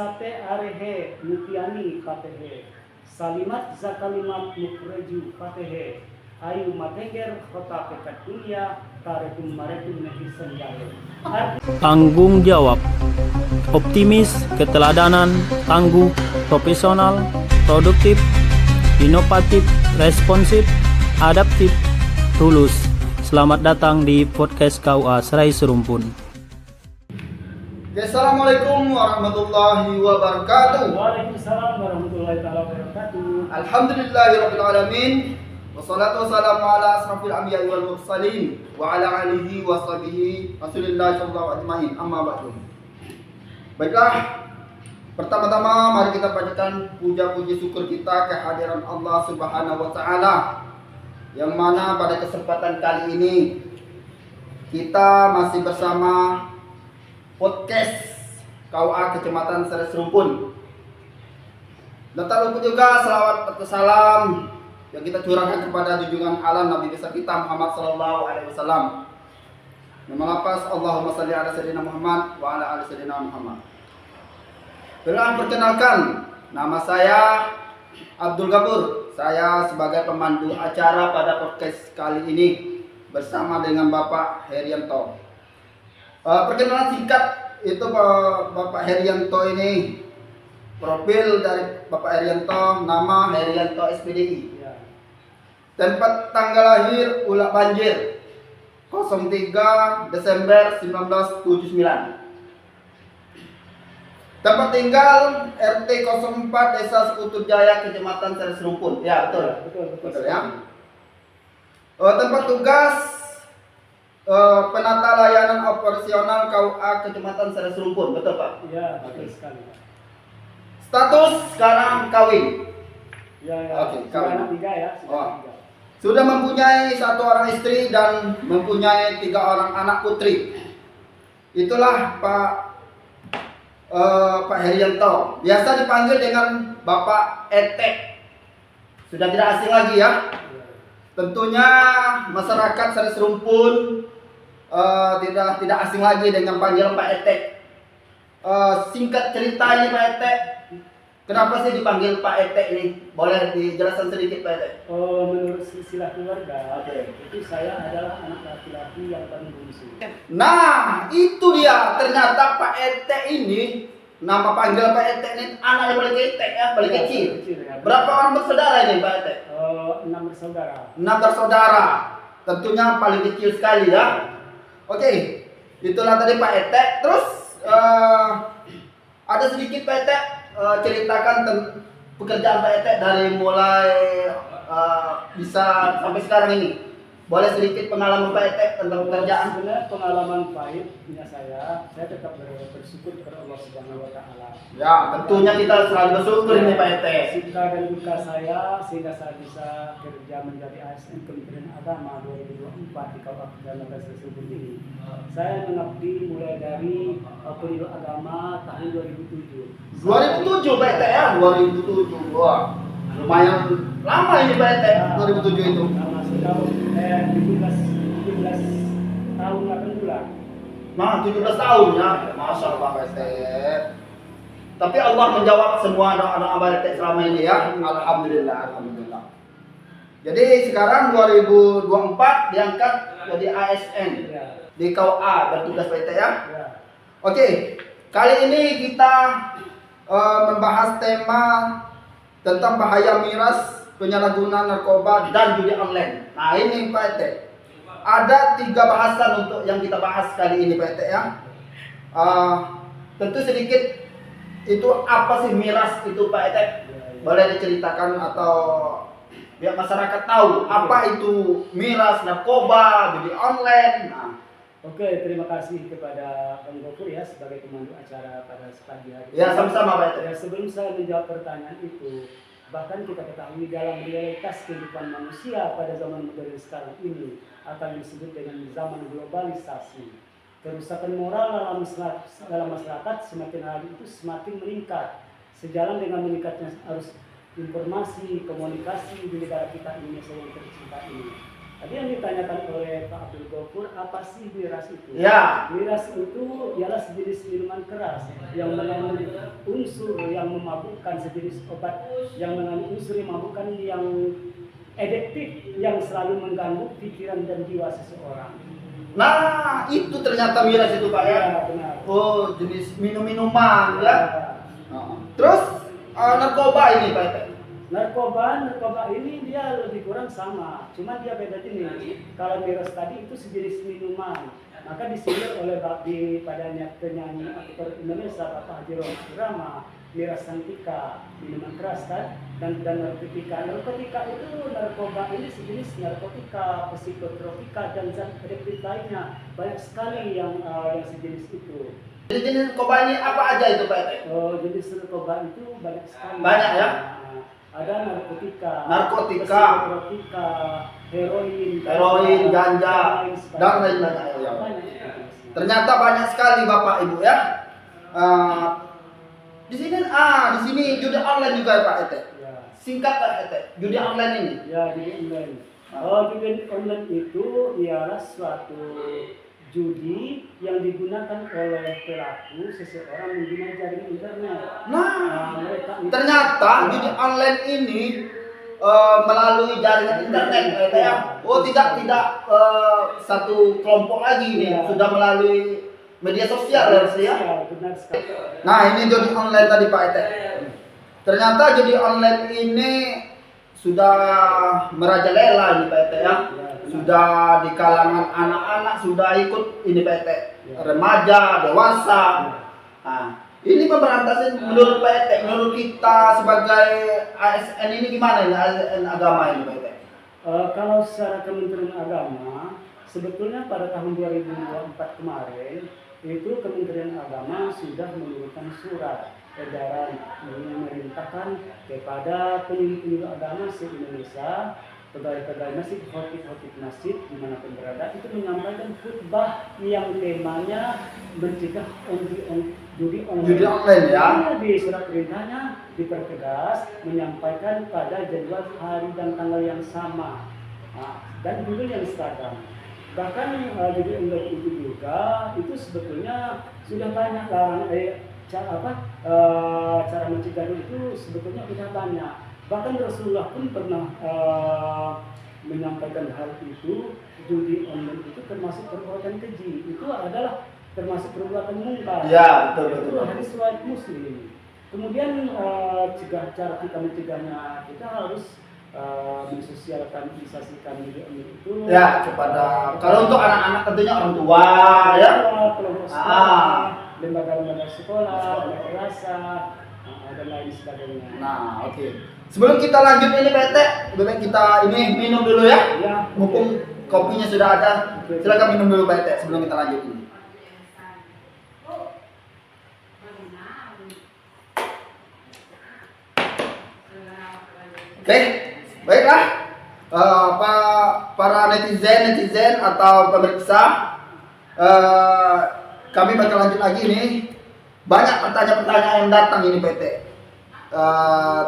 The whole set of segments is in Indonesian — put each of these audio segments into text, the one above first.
sate arehe mutiani patehe salimat zakalimat mukreju patehe ayu mateger kota pekat dunia tarekum maretum netizen jale. Tanggung jawab, optimis, keteladanan, tangguh, profesional, produktif, inovatif, responsif, adaptif, tulus. Selamat datang di podcast KUA Serai Serumpun. Assalamualaikum warahmatullahi wabarakatuh. Waalaikumsalam warahmatullahi wabarakatuh. Alhamdulillahirabbil alamin. Wassalatu wassalamu ala asrafil anbiya'i wal mursalin wa ala alihi wa sahbihi Rasulillah sallallahu alaihi wasallam. Amma ba'du. Baiklah, pertama-tama mari kita panjatkan puja-puji syukur kita kehadiran Allah Subhanahu wa taala, yang mana pada kesempatan kali ini kita masih bersama podcast KUA Kecamatan Serai Serumpun. Dan tak lupa juga salawat serta salam yang kita curahkan kepada junjungan alam Nabi besar kita Muhammad sallallahu alaihi wasallam. Nama lapas Allahumma salli ala sayyidina Muhammad wa ala ali sayyidina Muhammad. Perkenalkan, nama saya Abdul Gafur. Saya sebagai pemandu acara pada podcast kali ini bersama dengan Bapak Herianto. Perkenalan singkat itu Bapak Herianto ini, profil dari Bapak Herianto, nama Herianto SPDI. Tempat tanggal lahir Ulak Banjir 03 Desember 1979. Tempat tinggal RT 04 Desa Sekutu Jaya Kecamatan Serai Serumpun. Ya, betul ya. Tempat tugas penata layanan operasional KUA Kecamatan Serai Serumpun. Betul, Pak? Ya, betul sekali, Pak. Status sekarang kawin. Ya. Oke, kawin. Anak 3 ya. Sudah mempunyai 1 orang istri dan mempunyai 3 orang anak putri. Itulah Pak Herianto. Biasa dipanggil dengan Bapak Etek. Sudah tidak asing lagi ya. Tentunya masyarakat Serai Serumpun tidak asing lagi dengan panggilan Pak Etek. Singkat ceritanya Pak Etek, kenapa sih dipanggil Pak Etek ini? Boleh dijelaskan sedikit Pak Etek? Menurut silsilah keluarga, itu saya adalah anak laki-laki yang paling bungsu. Nah, itu dia. Ternyata Pak Etek ini, nama panggilan Pak Etek ini anak yang paling Etek ya, paling kecil. Ya. Berapa orang bersaudara ini Pak Etek? 6 bersaudara. 6 bersaudara. Tentunya paling kecil sekali ya. Oke, itulah tadi Pak Etek. Terus ada sedikit Pak Etek ceritakan pekerjaan Pak Etek dari mulai bisa sampai sekarang ini. Boleh sedikit pengalaman Pak Etek tentang pekerjaan? Sebenarnya pengalaman pahitnya saya tetap bersyukur kepada Allah Subhanahu wa taala. Ya, tentunya kita selalu bersyukur ini Pak Etek. Suka dan duka saya sehingga saya bisa kerja menjadi ASN Kementerian Agama 2024 di Kabupaten Serai Serumpun ini. Saya mengabdi mulai dari pemilu agama tahun 2007. 2007 Pak Etek ya, 2007. Wah, lumayan lama ini Pak Etek, 2007 itu. Nah, setahun 17 tahun 8 bulan. Nah, 17 tahun ya. Masya Allah Pak Etek. Tapi Allah menjawab semua doa-doa Pak Etek selama ini ya. Alhamdulillah. Jadi sekarang 2024 diangkat jadi ASN di KUA bertugas Pak Etek ya. Oke, kali ini kita membahas tema tentang bahaya miras, penyalahgunaan narkoba dan judi online. Nah ini Pak Etek, ada 3 bahasan untuk yang kita bahas kali ini Pak Etek ya. Tentu sedikit itu apa sih miras itu Pak Etek? Boleh diceritakan atau biar masyarakat tahu apa itu miras, narkoba, judi online. Nah. Oke, terima kasih kepada Bang Gofur ya sebagai pemandu acara pada pagi hari. Ya, sama-sama Pak Etek. Ya, sebelum saya menjawab pertanyaan itu, bahkan kita ketahui dalam realitas kehidupan manusia pada zaman modern sekarang ini akan disebut dengan zaman globalisasi. Kerusakan moral dalam masyarakat semakin hari itu semakin meningkat. Sejalan dengan meningkatnya arus informasi, komunikasi di negara kita Indonesia yang tercinta ini. Tadi yang ditanyakan oleh Pak Abdul Gofur, apa sih miras itu? Ya. Miras itu ialah sejenis minuman keras yang mengandung unsur yang memabukkan, sejenis obat yang mengandung unsur yang memabukkan, yang adiktif, yang selalu mengganggu pikiran dan jiwa seseorang. Nah, itu ternyata miras itu Pak ya. Ya, benar. Oh, jenis minum-minuman ya. Ya. Terus narkoba ini Pak Ete. Narkoba ini dia lebih kurang sama, cuma dia beda jenis. Kalau miras tadi itu sejenis minuman, maka disebut oleh padanya penyanyi aktor Indonesia Bapak Haji Roma Irama, miras santika, minuman keras kan, dan narkotika. Narkotika itu narkoba ini sejenis narkotika, psikotropika dan zat adiktif lainnya, banyak sekali yang sejenis itu. Jadi jenis narkoba ini apa aja itu Pak Ete? Jenis narkoba itu banyak sekali. Banyak ya? Ada narkotika, psikotropika, heroin, ganja, dan lain-lain. Ya. Ternyata banyak sekali Bapak Ibu ya. Di sini judi online juga ya Pak Ete. Ya. Singkat Pak Ete, judi online ini. Ya, judi online. Judi online itu ialah suatu judi yang digunakan oleh pelaku seseorang menggunakan jaringan internet. Nah, ternyata judi online ini melalui jaringan internet ya. Oh, tidak satu kelompok lagi ini, sudah melalui media sosial ya. Benar sekali. Nah, ini judi online tadi Pak Ete. Ternyata judi online ini sudah merajalela ini Pak Ete ya. Sudah di kalangan anak-anak sudah ikut ini Pak Ete. Remaja, dewasa. Nah, ini pemberantasan menurut Pak Ete, menurut kita sebagai ASN ini gimana ini ASN agama ini Pak Ete? Kalau secara Kementerian Agama, sebetulnya pada tahun 2024 kemarin itu Kementerian Agama sudah mengeluarkan surat edaran yang memerintahkan kepada penyuluh agama se-Indonesia, pegawai-pegawai masjid, khotib masjid dimanapun berada, itu menyampaikan khutbah yang temanya mencegah judi online ya. Di surat perintahnya dipertegas menyampaikan pada jadwal hari dan tanggal yang sama, dan judul yang seragam. Bahkan judi online itu juga itu sebetulnya sudah banyak cara mencegah itu sebetulnya sudah banyak. Bahkan Rasulullah pun pernah menyampaikan hal itu, judi online itu termasuk perbuatan keji. Itu adalah termasuk perbuatan mungkar. Ya, betul. Itu hadis riwayat Muslim. Kemudian cara kita mencegahnya, kita harus mensosialisasikan judi online itu. Ya, kepada kalau untuk anak-anak tentunya orang tua ya. Kelompok sekolah, lembaga-lembaga sekolah, madrasah, dan lain sebagainya. Nah, oke. Sebelum kita lanjut ini Pak Ete, lebih baik kita ini minum dulu ya. Mumpung kopinya sudah ada. Silakan minum dulu Pak Ete sebelum kita lanjut ini. Oke, baiklah. Para netizen atau pemirsa, kami bakal lanjut lagi nih. Banyak pertanyaan-pertanyaan yang datang ini Pak Ete.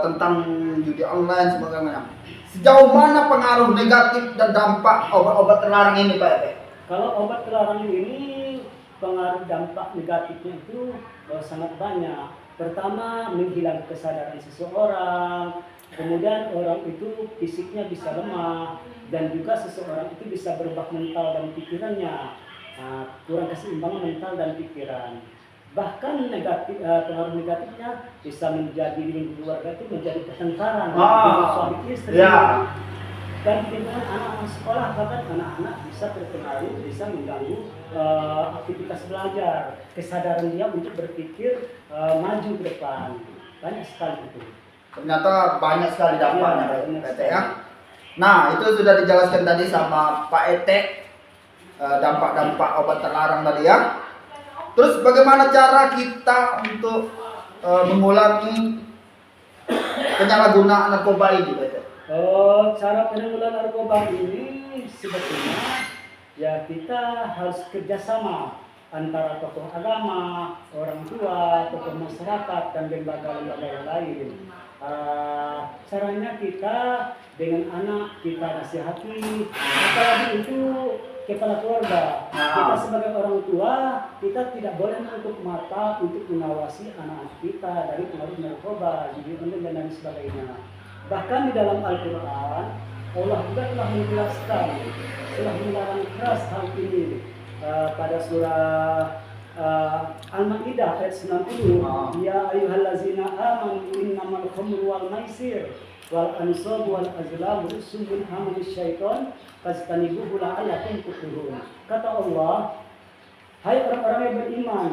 Tentang judi online sebagainya. Sejauh mana pengaruh negatif dan dampak obat-obat terlarang ini Pak Ete? Kalau obat terlarang ini pengaruh dampak negatifnya itu sangat banyak. Pertama, menghilang kesadaran seseorang, kemudian orang itu fisiknya bisa lemah, dan juga seseorang itu bisa berubah mental dan pikirannya, kurang keseimbangan mental dan pikiran. Bahkan pengaruh negatifnya bisa menjadi di keluarga itu menjadi pertengkaran suami istri, dan di lingkungan anak-anak sekolah, bahkan anak-anak bisa terpengaruh, bisa mengganggu aktivitas belajar, kesadaran dia untuk berpikir maju ke depan. Banyak sekali itu. Ternyata banyak sekali dampaknya Pak Ete ya. Nah, itu sudah dijelaskan tadi sama Pak Ete, dampak-dampak obat terlarang tadi ya. Terus bagaimana cara kita untuk mengulangi penyalahgunaan narkoba ini, Pak Ete? Cara penanggulangan narkoba ini sebetulnya ya kita harus kerjasama antara tokoh agama, orang tua, tokoh masyarakat, dan lembaga-lembaga yang lain. Caranya kita dengan anak kita nasihati, apalagi itu kepala keluarga. Nah. Kita sebagai orang tua, kita tidak boleh menutup mata untuk mengawasi anak-anak kita dari pengaruh narkoba, judi online dan lain sebagainya. Bahkan di dalam Al-Quran, Allah juga telah menjelaskan, telah melarang keras hal ini pada surah Al-Maidah ayat 90. Ya ayyuhallazina amanu innamal khamru wal maisir wal ansab wal azlam rijsun min amali syaitan fastanibuhu la'allakum tuflihun. Kata Allah, hai orang-orang yang beriman,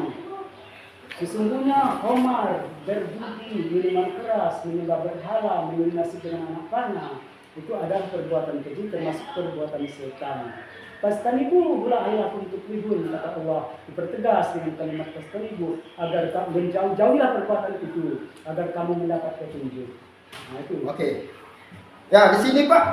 sesungguhnya khamar, berjudi, minuman keras, menyembah berhala, minum nasi dengan anak panah, itu adalah perbuatan keji termasuk perbuatan setan. Pastanibu hula ayakum tuflihun, kata Allah, dipertegas dengan kalimat pastanibu agar kamu menjauhilah perbuatan itu agar kamu mendapat petunjuk. Nah itu. Oke. Ya, di sini Pak,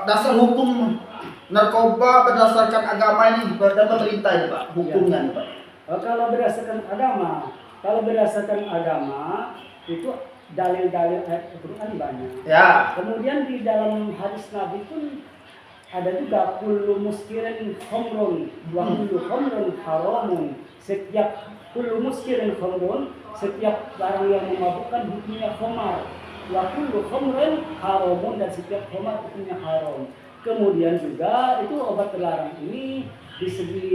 dasar hukum narkoba berdasarkan agama ini dan pemerintah ini Pak, hukumnya nih, Pak. Kalau berdasarkan agama itu dalil-dalil ayat Al-Quran banyak. Ya. Kemudian di dalam hadis Nabi pun ada juga kullu muskirin khamrun wa kullu khamrun haramun. Setiap kullu muskirin khamrun, setiap barang yang memabukkan hukumnya khamar. Wa kullu khamrin haramun, dan setiap khamar hukumnya haram. Kemudian juga itu obat terlarang ini di segi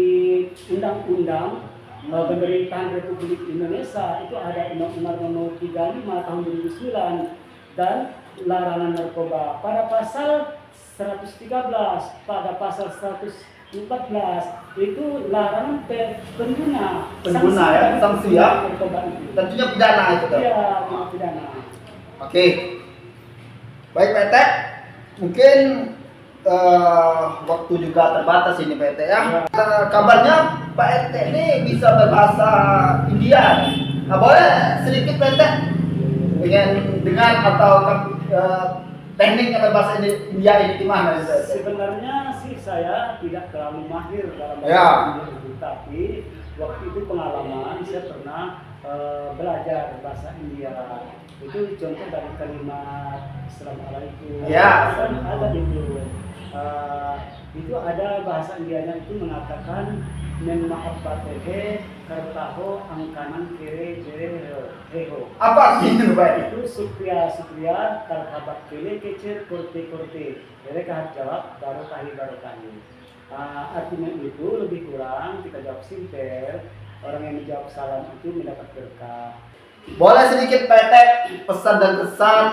undang-undang pemerintahan Republik Indonesia itu ada Undang-Undang Nomor 35 tahun 2009 dan larangan narkoba pada pasal 113, pada pasal 114 itu larangan pengguna Ya, sanksi ya. narkoba itu. Tentunya pidana itu kan. Iya, pidana. Oke. Baik Pak Ete, mungkin waktu juga terbatas ini Pak Ete ya. Kabarnya Pak Ete ini bisa berbahasa India. Nah, boleh sedikit Pak Ete ingin dengar atau teknik berbahasa India ini gimana? Sebenarnya sih saya tidak terlalu mahir dalam Ya. bahasa India, tapi waktu itu pengalaman saya pernah belajar bahasa India. Itu contoh dari kalimat Assalamualaikum. Ya. Kan ada itu ada bahasa Indianya itu mengatakan men mahabbatehe kartaho angkanan kere jere heho. Apa artinya Pak Ete? Itu supaya terhabat kele kecil kurti. Mereka jawab barokahi. Artinya itu lebih kurang kita jawab simpel, orang yang menjawab salam itu mendapat berkah. Boleh sedikit Pak Ete pesan dan kesan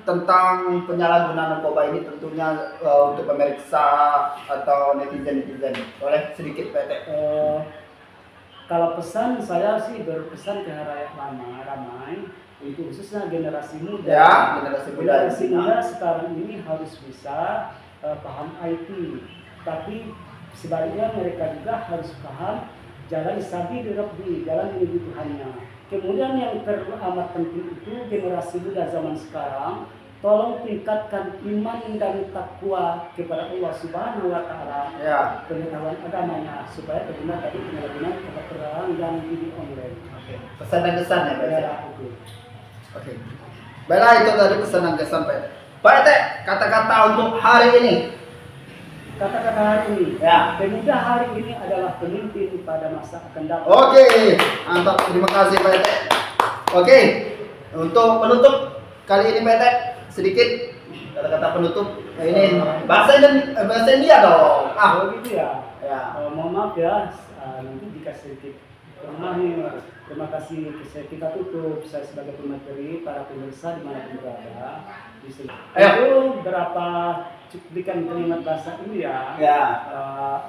tentang penyalahgunaan narkoba ini tentunya untuk pemeriksa atau netizen. Boleh sedikit Pak Ete? Kalau pesan saya sih berpesan ke halayak ramai untuk khususnya generasi muda. Ya, generasi muda sekarang ini harus bisa paham IT, tapi sebaliknya mereka juga harus paham jalan sabi dirabbi, jalan menuju Tuhannya. Kemudian yang teramat penting itu generasi muda zaman sekarang, tolong tingkatkan iman dan takwa kepada Allah Subhanahu wa Ta'ala, Ya. pengetahuan agamanya supaya terkena tadi penyalahgunaan obat terlarang dan judi online. Oke. Pesan dan kesan ya Pak Ete? Ya, itu. Oke. Baiklah, itu tadi pesan dan kesan Pak Ete. Pak Ete, kata-kata untuk hari ini. Kata-kata hari ini, Ya. pemuda hari ini adalah pemimpin pada masa akan datang. Oke, mantap. Terima kasih Pak Ete. Oke, untuk penutup kali ini Pak Ete, sedikit kata-kata penutup. Nah, ini bahasa India dong. Oh gitu ya. Ya. Mohon maaf ya, nanti jika sedikit kurang mahir. Terima kasih, kita tutup. Saya sebagai pemateri, para pemirsa dimanapun berada. Itu berapa cuplikan kalimat bahasa India. Ya.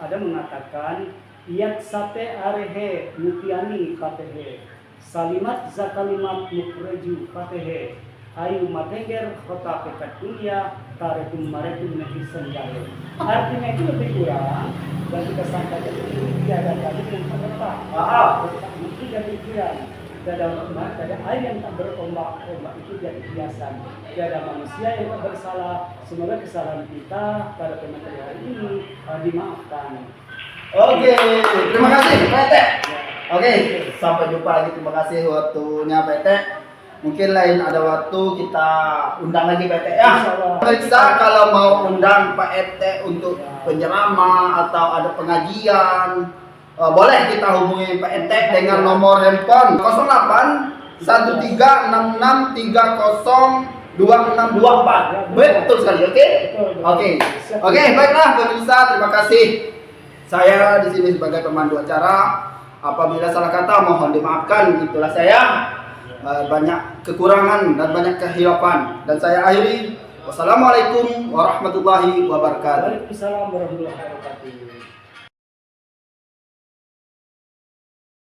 Ada mengatakan Iyat sate arehe mutiani fatehe salimat zakalimat mukreju fatehe ayu matenger kota pekat dunia taretum maretum nehisan jale. Artinya itu lebih kurang dan kita sampaikan itu tiada tadi yang terletak. Tak mungkin dari pikiran. Tiada rahmat, tiada air yang tak berombak-ombak itu jadi hiasan. Tiada manusia yang tak bersalah. Semoga kesalahan kita pada pemateri hari ini dimaafkan. Oke, terima kasih Pak Ete. Oke, sampai jumpa lagi. Terima kasih waktunya Pak Ete. Mungkin lain ada waktu kita undang lagi Pak Ete ya. Insyaallah. Periksa kalau mau undang Pak Ete untuk penceramah atau ada pengajian, boleh kita hubungi Pak Ete dengan nomor handphone 08 1330302624. Betul sekali, oke? Oke, baiklah pemirsa, terima kasih. Saya di sini sebagai pemandu acara. Apabila salah kata mohon dimaafkan, itulah saya. Banyak kekurangan dan banyak kehilapan, dan saya akhiri. Wassalamualaikum warahmatullahi wabarakatuh. Waalaikumsalam warahmatullahi wabarakatuh.